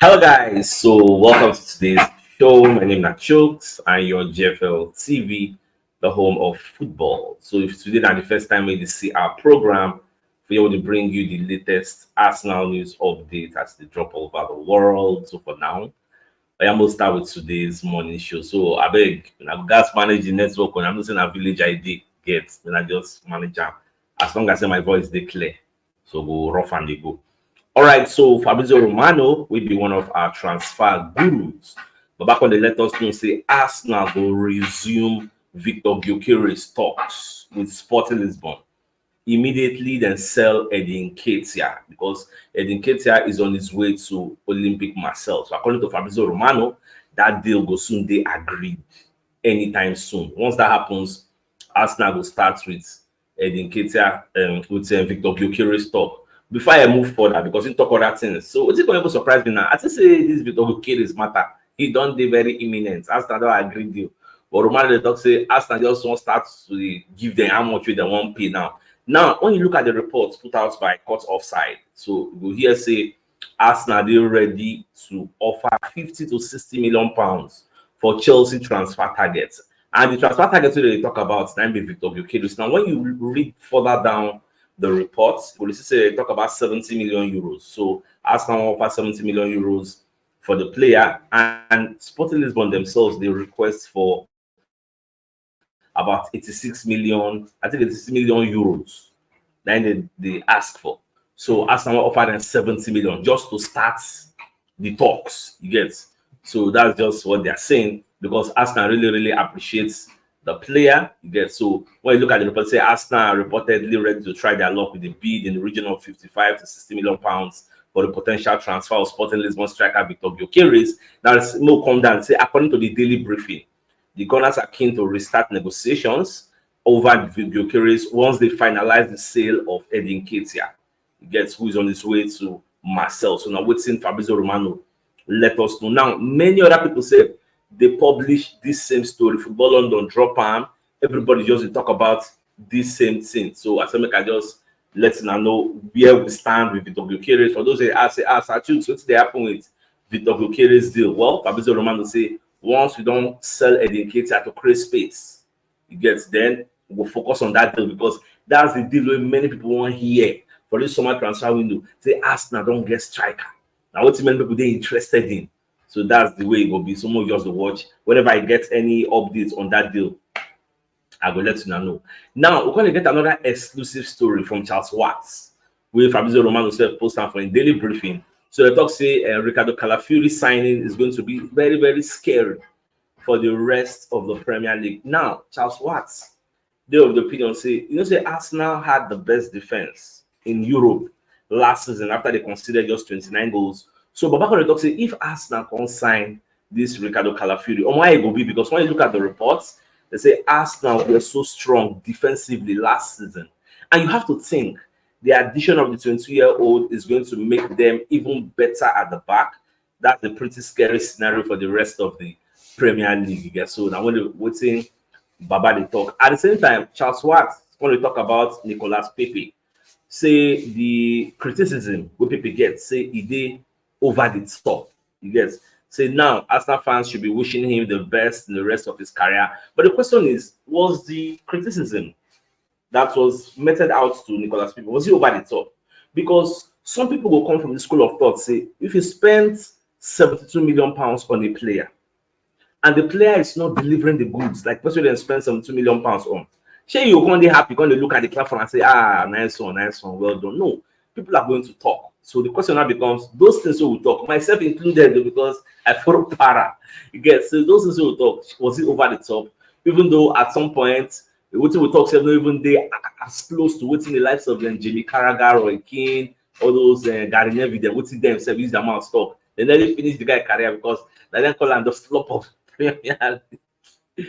Hello guys, so welcome to today's show. My name is CHUKS and your GFL TV, the home of football. So if today is the first time we see our program, we want to bring you the latest Arsenal news update as they drop all over the world. So for now, I am going to start with today's morning show. So I beg, guys manage the network and I'm not saying a village ID get, then I just manage them. As long as my voice is clear. So go rough and they go. All right, so Fabrizio Romano will be one of our transfer gurus. But back when they let us know, say Arsenal will resume Victor Gyokeres talks with Sporting Lisbon. Immediately then sell Edin Ketia because Edin Ketia is on his way to Olympic Marseille. So according to Fabrizio Romano, that deal will soon be agreed anytime soon. Once that happens, Arsenal will start with Edin Ketia with Victor Gyokeres talk before I move further, because he talk other things. So what's it going to surprise me now? I just say this Victor Gyokeres matter. He don't be very imminent. Arsenal don't agree deal. But Romano they talk say Arsenal just won't start to give them how much they want pay now. Now, when you look at the reports put out by Court Offside, so you hear say Arsenal they ready to offer 50 to 60 million pounds for Chelsea transfer targets. And the transfer targets they talk about now be Victor Gyokeres. Now, when you read further down the reports, police say talk about 70 million euros. So Arsenal offer 70 million euros for the player, and Sporting Lisbon themselves they request for about 86 million, I think 86 million euros. Then they ask for. So Arsenal offer them 70 million just to start the talks. You get, so that's just what they're saying because Arsenal really appreciates the player. You get, so when you look at the report, say Arsenal are reportedly ready to try their luck with a bid in the region of 55 to 60 million pounds for the potential transfer of Sporting Lisbon striker Victor Gyokeres. Now it's more come down and say according to the daily briefing, the Gunners are keen to restart negotiations over Gyokeres once they finalize the sale of Edin Ketia. He gets who is on his way to Marseille. So now waiting Fabrizio Romano let us know. Now many other people say they publish this same story. Football London drop arm. Everybody just talk about this same thing. So as I make I just let you know where we stand with Victor Gyokeres. For those that say, what's they happen with Victor Gyokeres deal? Well, Fabrizio Romano say once we don't sell Edin Ketia to create space, it gets then we'll focus on that deal because that's the deal where many people want here for this summer transfer window. Say Arsenal don't get striker. Now what many people they interested in. So that's the way it will be. Someone just to watch. Whenever I get any updates on that deal, I will let you know. Now we're going to get another exclusive story from Charles Watts, where Fabrizio Romano said post for a daily briefing. So the talk say Ricardo Calafiori signing is going to be very scary for the rest of the Premier League. Now, Charles Watts, they of the opinion say, say Arsenal had the best defense in Europe last season after they conceded just 29 goals. So Babako talk say if Arsenal can't sign this Ricardo Calafiori, or why it will be because when you look at the reports, they say Arsenal were so strong defensively last season. And you have to think the addition of the 22-year-old is going to make them even better at the back. That's a pretty scary scenario for the rest of the Premier League. You get, so now when they're waiting, Baba they talk. At the same time, Charles Watts when they talk about Nicolas Pepe, say the criticism where Pepe gets, say he did over the top. You get, say now Arsenal fans should be wishing him the best in the rest of his career. But the question is, was the criticism that was meted out to Nicolas Pepe, was he over the top? Because some people will come from the school of thought, say if you spend 72 million pounds on a player and the player is not delivering the goods, like person then spend 72 million pounds on, sure you're going to be happy when they look at the platform and say, nice one, well done. No, people are going to talk. So the question now becomes those things we will talk, myself included, because I follow para. You get, so those things we will talk, was it over the top? Even though at some point what we talk, not even they as close to what's in the lives of them, Jimmy Carragher, Roy Keane, all those Gary Neville, them what's in themselves use the amount of stock. They nearly finish the guy career because they then call him the flop of Premier League.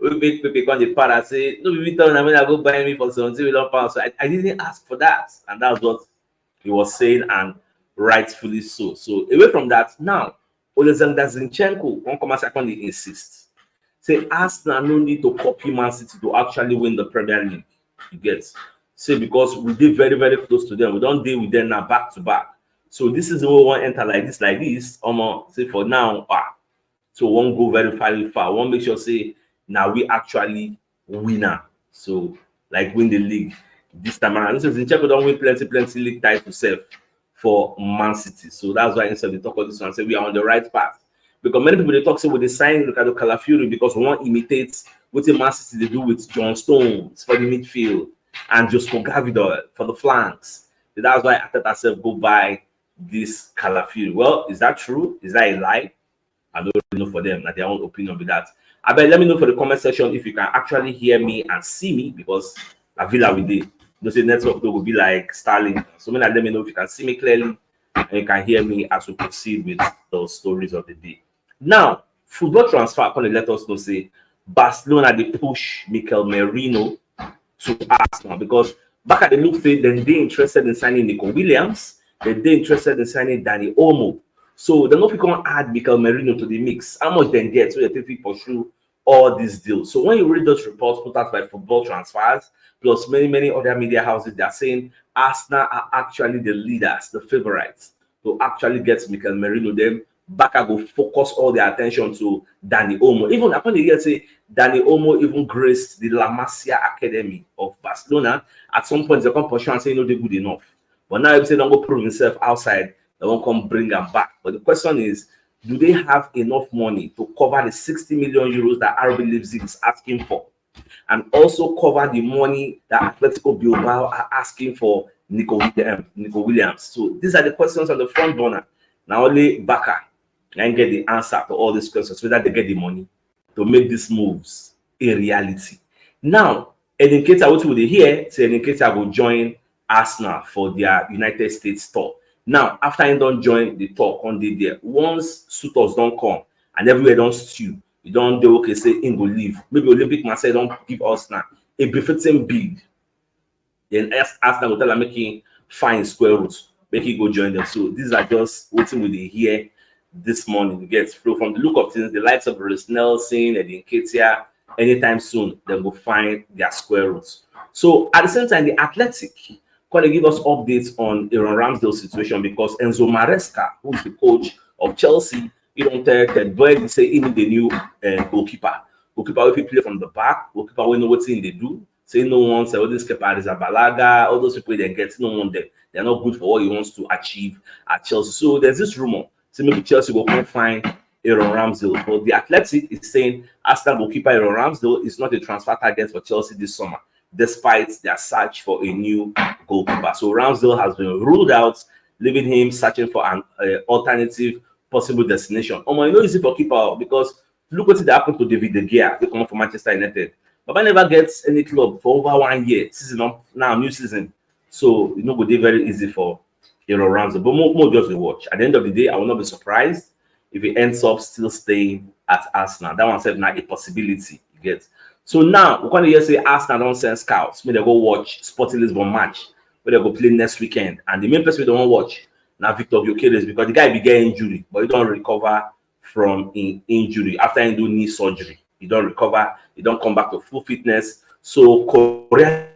We make people on the para say, no, we tell them I go buy me for 70 million pounds. So I didn't ask for that, and that's what he was saying, and rightfully so. So away from that, now Alexander Zinchenko won't come and secondly insist. Say Arsenal no need to copy Man City to actually win the Premier League. You get, say because we did very close to them. We don't deal with them now back to back. So this is the way one enter like this. Say for now, so one go very far. One make sure say now we actually winner. So like win the league this time around. This is in Czech don't win plenty league titles self for Man City. So that's why instead they talk about this one say we are on the right path. Because many people they talk say with the sign Ricardo Calafiori because one imitates what the Man City they do with John Stones for the midfield and just for Gavidor for the flanks. So that's why I thought myself go buy this Calafiori. Well, is that true? Is that a lie? I don't really know for them, like their own opinion with that. I bet let me know for the comment section if you can actually hear me and see me because I feel like we did. Those network will be like Starlink. So let me know if you can see me clearly and you can hear me as we proceed with those stories of the day. Now, football transfer going to let us know say Barcelona they push Mikel Merino to Arsenal because back at the look say then they interested in signing Nico Williams, then they interested in signing Danny Olmo. So they know if you can add Mikel Merino to the mix, how much then get so they take pursue all these deals. So when you read those reports put out by Football Transfers, plus many other media houses, they are saying Arsenal are actually the leaders, the favorites to actually get Mikel Merino. Then Barca go focus all their attention to Danny Olmo. Even upon the year say Danny Olmo even graced the La Masia Academy of Barcelona. At some point they come pursue and say no, they're good enough. But now if they don't go prove himself outside, they won't come bring them back. But the question is, do they have enough money to cover the 60 million euros that RB Leipzig is asking for? And also cover the money that Atletico Bilbao are asking for Nico Williams. So these are the questions on the front burner. Now only Barca can get the answer to all these questions, whether they get the money to make these moves a reality. Now, Eden Keita, what will they hear? Say Eden Keita will join Arsenal for their United States tour. Now, after he don't join the talk on the there, once suitors don't come and everywhere don't stew, you don't do okay, say in go leave. Maybe Olympic Marseille don't give us now a befitting bid. Then Arsenal will tell them making fine square roots, make it go join them. So these are just waiting with the here this morning. You get flow from the look of things, the likes of Bruce Nelson and Nketiah, anytime soon, they will find their square roots. So at the same time, the Athletic going to give us updates on Aaron Ramsdale's situation because Enzo Maresca, who is the coach of Chelsea, he don't tell Boyd say he need the new goalkeeper. Goalkeeper will play from the back, goalkeeper will know what thing they do. Say no one say all these keepers are Balaga, all those people they get, no one them. They're not good for what he wants to achieve at Chelsea. So there's this rumor. So maybe Chelsea will come find Aaron Ramsdale. But the Athletic is saying Arsenal goalkeeper Aaron Ramsdale is not a transfer target for Chelsea this summer, despite their search for a new goalkeeper. So Ramsdale has been ruled out, leaving him searching for an alternative possible destination. You know, easy for keeper because look what happened to David De Gea, they come from Manchester United. Baba never gets any club for over 1 year. Season up now, new season. So you know, go be very easy for Aaron Ramsdale. But more just to watch. At the end of the day, I will not be surprised if he ends up still staying at Arsenal. That one said now a possibility. You get. So now we're going to hear say Arsenal don't send scouts. Maybe they go watch Sporting Lisbon match where they go play next weekend. And the main person we don't watch now Victor Gyokeres because the guy began injury, but he don't recover from injury after he do knee surgery. He don't recover. He don't come back to full fitness. So Korea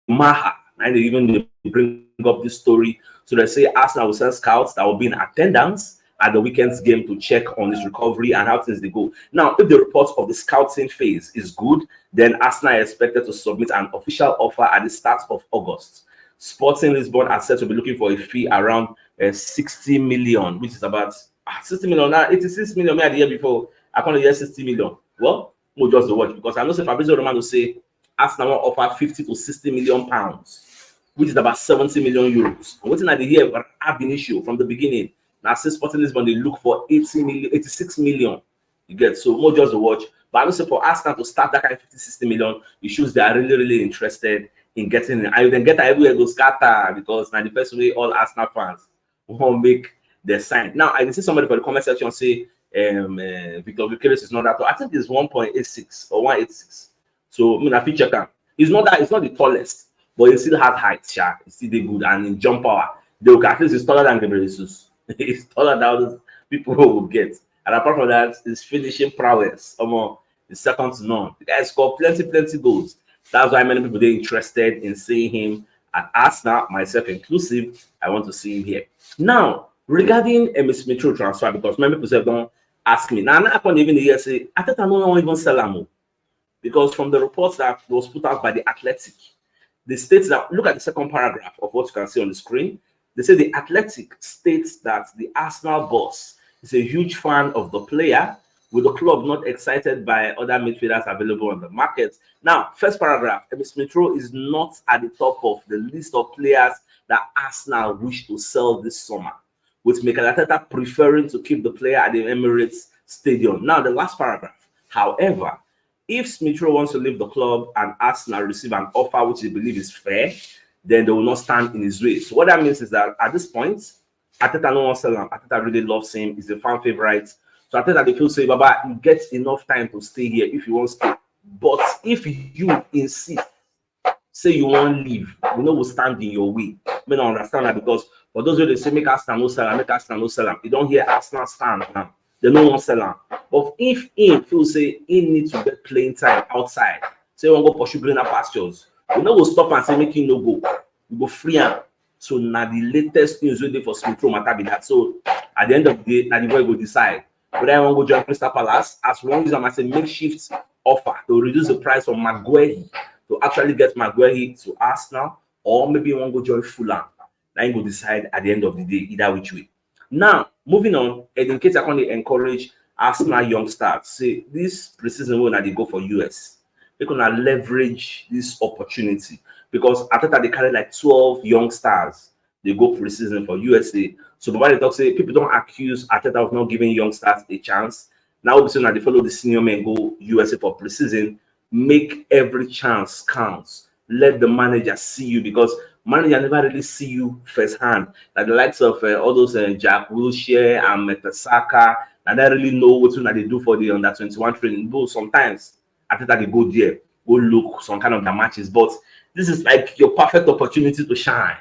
Maha, and they even bring up this story. So they say Arsenal will send scouts that will be in attendance at the weekend's game to check on his recovery and how things they go. Now, if the report of the scouting phase is good, then Arsenal is expected to submit an official offer at the start of August. Sporting Lisbon are said to be looking for a fee around 60 million, which is about 60 million now, 86 million the year before. I can't hear 60 million. Well, we'll just watch because I know Fabrizio Romano say Arsenal will offer 50 to 60 million pounds, which is about 70 million euros. And what's in the year have been issue from the beginning. Now, since Sporting Lisbon, they look for 80 million, 86 million. You get so more just to watch. But I know for Arsenal to start that kind of 50, 60 million, it shows they are really interested in getting it. And then get everywhere go scatter because now the person way all Arsenal fans will make their sign. Now, I can see somebody for the comment section say Victor Gyokeres is not that tall. I think it's 1.86 or 186. So I mean, I feel check out. It's not the tallest, but he still has height, sharp. It's still good and in jump power. At least he's taller than Gabriel Jesus. He's taller than those people who will get. And apart from that, his finishing prowess, is second to none. The guy scored plenty goals. That's why many people are interested in seeing him at Arsenal, myself inclusive. I want to see him here. Now, regarding Emile Smith Rowe transfer, because many people don't ask me. Now, I can't even hear say, I think I don't even sell him. Because from the reports that was put out by the Athletic, they state that, look at the second paragraph of what you can see on the screen. They say the Athletic states that the Arsenal boss is a huge fan of the player, with the club not excited by other midfielders available on the market. Now, first paragraph, Emile Smith Rowe is not at the top of the list of players that Arsenal wish to sell this summer, with Mikel Arteta preferring to keep the player at the Emirates Stadium. Now, the last paragraph, however, if Smith Rowe wants to leave the club and Arsenal receive an offer which they believe is fair, then they will not stand in his way. So what that means is that at this point, Arteta no one sell him. Arteta really loves him. He's a fan favorite. So Arteta they feel say, Baba, you get enough time to stay here if you want to stay. But if you insist, say you won't leave, we know will stand in your way. We don't understand that, because for those who they say make Arsenal no sell him, make Arsenal no sell him. You don't hear Arsenal stand now. They no one sell him. But if he feel say he needs to get playing time outside, say he want go pursue greener pastures, we no go stop and say make him no go. We go free him. So now the latest news we dey for Smith Rowe matter be that. So at the end of the day, now the boy go decide whether I want to go join Crystal Palace, as long as I'm at a makeshift offer to reduce the price of Maguire to actually get Maguire to Arsenal, or maybe you want to go join Fulham. Then you go decide at the end of the day, either which way. Now, moving on, and in case I want to encourage Arsenal youngsters, say this preseason when they go for US, they're gonna leverage this opportunity, because Arteta they carry like 12 young stars. They go preseason for USA. So Baba they talk say people don't accuse Arteta of not giving young stars a chance. Now we're saying that they follow the senior men go USA for preseason. Make every chance counts. Let the manager see you, because manager never really see you firsthand. Like the likes of all those Jack Wilshere and Metasaka, and they really know what they do for the under 21 training. But sometimes Arteta they go there, go look some kind of the matches. But this is like your perfect opportunity to shine.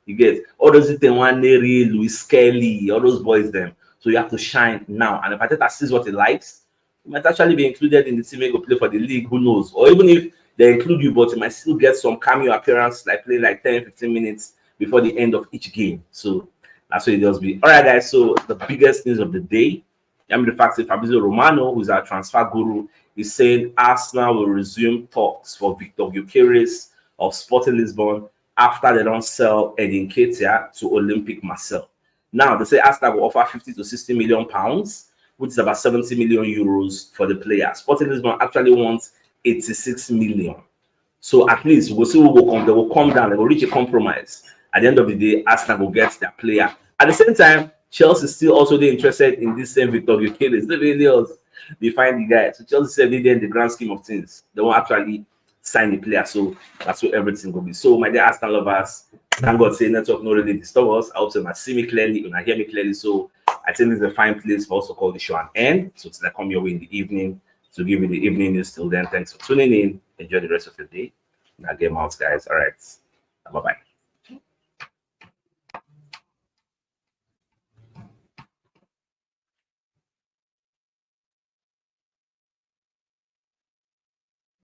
You get all those Neri, Luis Kelly, all those boys them. So you have to shine now. And if Arteta sees what he likes, you might actually be included in the team and go play for the league. Who knows? Or even if they include you, but you might still get some cameo appearance, like play like 10-15 minutes before the end of each game. So that's what it does be. All right, guys. So the biggest news of the day, I mean, the fact that Fabrizio Romano, who's our transfer guru, is saying Arsenal will resume talks for Victor Gyokeres of Sporting Lisbon after they don't sell Edin Ketia to Olympic Marseille. Now, they say Arsenal will offer 50 to 60 million pounds, which is about 70 million euros for the player. Sporting Lisbon actually wants 86 million. So at least we'll see who will come. They will come down. They will reach a compromise. At the end of the day, Arsenal will get their player. At the same time, Chelsea is still also interested in this same Victor Gyokeres. They really else they find the guy. So Chelsea said they in the grand scheme of things, they won't actually sign the player. So that's what everything will be. So my dear Arsenal lovers, thank God say network not really disturb us. I hope you might see me clearly, you might hear me clearly. So I think this is a fine place for us to call the show an end. So till I come your way in the evening to give you the evening news. Till then, thanks for tuning in. Enjoy the rest of your day. Now get out, guys. All right. Bye-bye.